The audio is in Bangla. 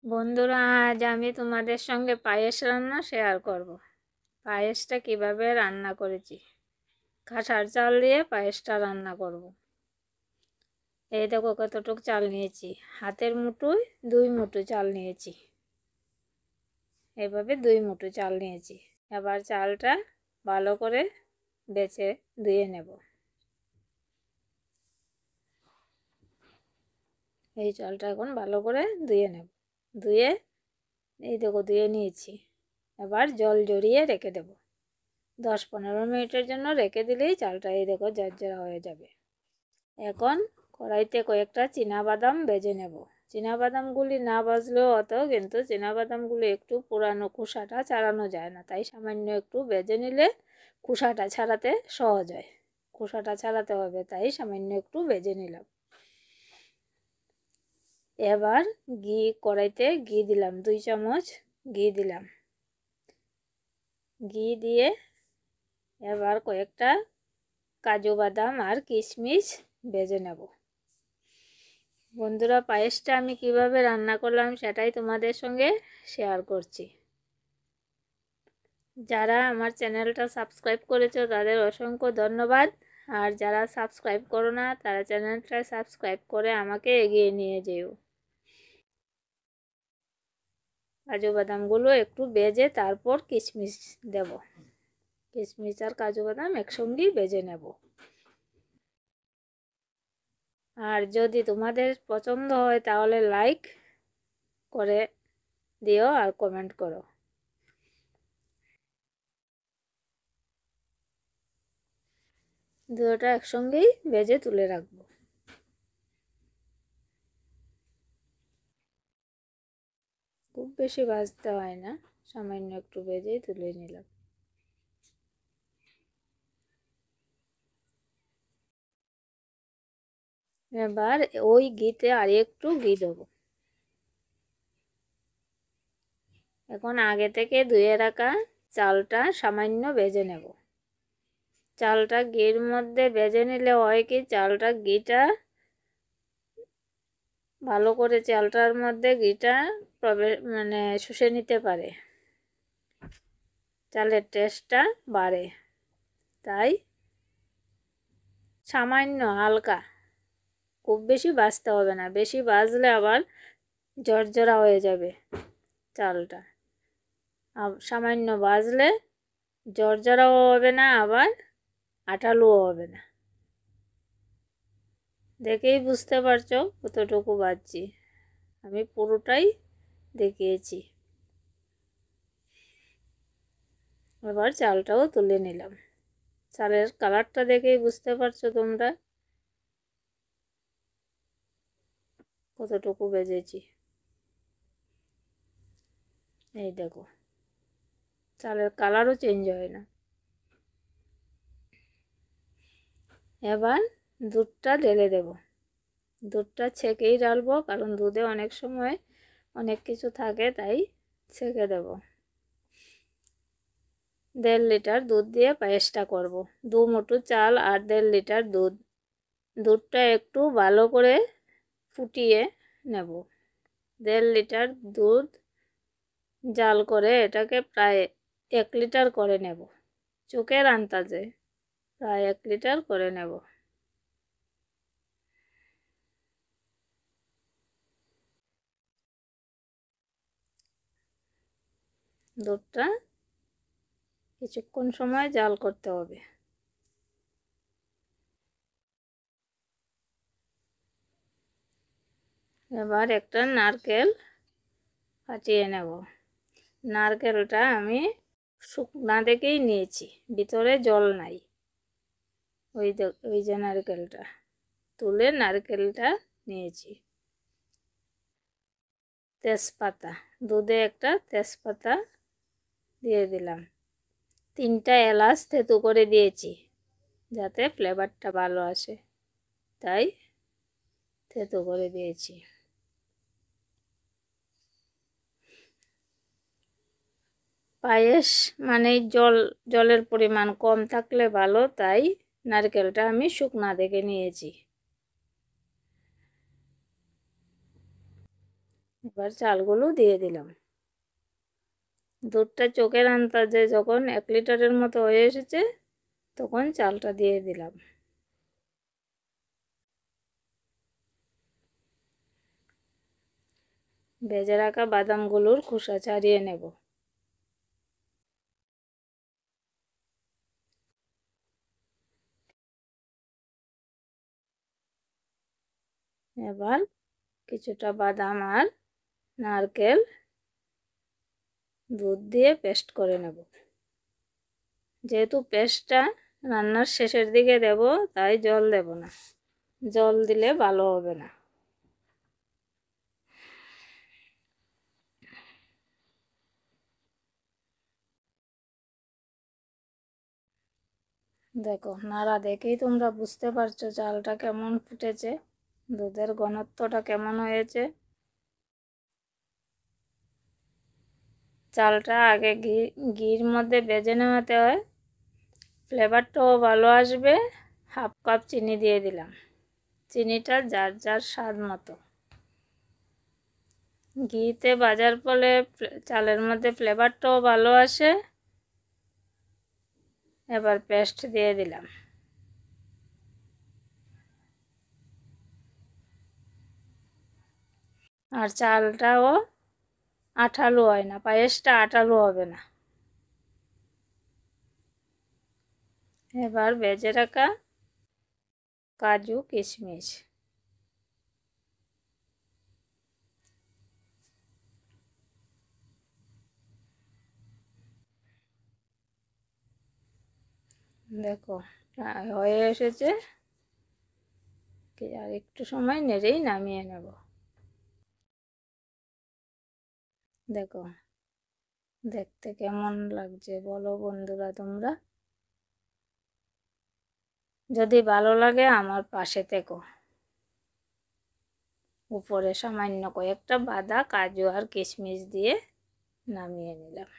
বন্ধুরা, আজ আমি তোমাদের সঙ্গে পায়েস রান্না শেয়ার করব। পায়েসটা কিভাবে রান্না করেছি। কাঁঠাল চাল দিয়ে পায়েসটা রান্না করব। এই দেখো কতটুক চাল নিয়েছি। হাতের মুঠোয় 2 মুঠো চাল নিয়েছি। এভাবে 2 মুঠো চাল নিয়েছি। এবার চালটা ভালো করে বেছে ধুয়ে নেব। এই চালটা এখন ভালো করে ধুয়ে নেব। ধুয়ে এই দেখো ধুয়ে নিয়েছি। এবার জল ঝরিয়ে রেখে দেব। 10-15 মিনিটের জন্য রেখে দিলেই চালটা এই দেখো ঝরঝরা হয়ে যাবে। এখন কড়াইতে কয়েকটা চীনাবাদাম ভেজে নেব। চীনাবাদামগুলি না ভাজলেও হতো, কিন্তু চীনাবাদামগুলি একটু পুরানো, খোসাটা ছাড়ানো যায় না, তাই সামান্য একটু ভেজে নিলে খোসাটা ছাড়াতে সহজ হয়। খোসাটা ছাড়াতে হবে, তাই সামান্য একটু ভেজে নিলাম। এবার কড়াইতে ঘি দিলাম, 2 চামচ ঘি দিলাম। ঘি দিয়ে এবার কয়েকটা কাজু বাদাম আর কিশমিশ ভেজে নেব। বন্ধুরা, পায়েসটা আমি কিভাবে রান্না করলাম সেটাই তোমাদের সঙ্গে শেয়ার করছি। যারা আমার চ্যানেলটা সাবস্ক্রাইব করেছো তাদের অসংখ্য ধন্যবাদ। আর যারা সাবস্ক্রাইব করো না তারা চ্যানেলটা সাবস্ক্রাইব করে আমাকে এগিয়ে নিয়ে যেও। কাজু বাদামগুলো একটু ভেজে তারপর কিশমিশ দেব। কিশমিশ আর কাজু বাদাম একসঙ্গেই ভেজে নেব। আর যদি তোমাদের পছন্দ হয় তাহলে লাইক করে দিও আর কমেন্ট করো। দুটোটা একসঙ্গেই ভেজে তুলে রাখবো। খুব বেশি ভাজতে হয় না, সামান্য একটু ভেজেই তুলে নিলাম। এবার ওই ঘিতে আর একটু ঘি দেবো। এখন আগে থেকে ধুয়ে রাখা চালটা সামান্য ভেজে নেব। চালটা ঘির মধ্যে ভেজে নিলে হয় কি, চালটা ঘিটা ভালো করে চালটার মধ্যে ঘিটা শুষে নিতে পারে, চালের টেস্টটা বাড়ে। তাই সামান্য হালকা, খুব বেশি ভাজতে হবে না, বেশি ভাজলে আবার ঝরঝরা হয়ে যাবে চালটা। সামান্য ভাজলে ঝরঝরাও হবে না, আবার আঠালোও হবে না। দেখেই বুঝতে পারছো কতটুকু ভাজছি, আমি পুরোটাই দেখিয়েছি। এবার চালটাও তুলে নিলাম। চালের কালারটা দেখেই বুঝতে পারছো তোমরা কতটুকু ভেজেছি। এই দেখো, চালের কালারও চেঞ্জ হয় না। এবার দুধটা ঢেলে দেব। দুধটা ছেঁকেই ঢালবো, কারণ দুধে অনেক সময় অনেক কিছু থাকে, তাই ছেঁকে দেব। 1.5 লিটার দুধ দিয়ে পায়েসটা করব। 2 মুঠো চাল আর 1.5 লিটার দুধ। দুধটা একটু ভালো করে ফুটিয়ে নেব। 1.5 লিটার দুধ জাল করে এটাকে প্রায় 1 লিটার করে নেব। চোখের আন্দাজে প্রায় 1 লিটার করে নেব। দুধটা কিছুক্ষণ সময় জাল করতে হবে। এবার একটা নারকেল ফাটিয়ে নেব। নারকেলটা আমি শুকনা দেখেই নিয়েছি, ভিতরে জল নাই। ওই যে নারকেলটা তুলে নারকেলটা নিয়েছি। তেজপাতা, দুধে একটা তেজপাতা দিয়ে দিলাম। 3টা এলাচ থেঁতো করে দিয়েছি, যাতে ফ্লেভারটা ভালো আসে, তাই থেঁতো করে দিয়েছি। পায়েস মানে জলের পরিমাণ কম থাকলে ভালো, তাই নারকেলটা আমি শুকনা দেখে নিয়েছি। এবার চালগুলো দিয়ে দিলাম। দুধটা চোখের আন্দাজে যখন 1 লিটারের মতো হয়ে এসেছে তখন চালটা দিয়ে দিলাম। ভেজে রাখা বাদামগুলোর খোসা ছাড়িয়ে নেব। এবার কিছুটা বাদাম আর নারকেল দুধ দিয়ে পেস্ট করে নেব। যেহেতু পেস্টটা রান্নার শেষের দিকে দেব তাই জল দেব না, জল দিলে ভালো হবে না। দেখো নাড়া দেখেই তোমরা বুঝতে পারছো চালটা কেমন ফুটেছে, দুধের ঘনত্বটা কেমন হয়েছে। চালটা আগে ঘির মধ্যে ভেজে নেওয়াতে হয়, ফ্লেভারটাও ভালো আসবে। 1/2 কাপ চিনি দিয়ে দিলাম। চিনিটা যার যার স্বাদ মতো। ঘিতে ভাজার ফলে চালের মধ্যে ফ্লেভারটাও ভালো আসে। এবার পেস্ট দিয়ে দিলাম। আর চালটাও আঠালো হয় না, পায়েসটা আঠালো হবে না। এবার ভেজে রাখা কাজু কিশমিশ দেখো হয়ে এসেছে, আর একটু সময় নেড়েই নামিয়ে নেব। দেখো দেখতে কেমন লাগছে বলো বন্ধুরা তোমরা। যদি ভালো লাগে আমার পাশে থেকো। উপরে সামান্য কয়েকটা বাদাম কাজু আর কিশমিশ দিয়ে নামিয়ে নিলাম।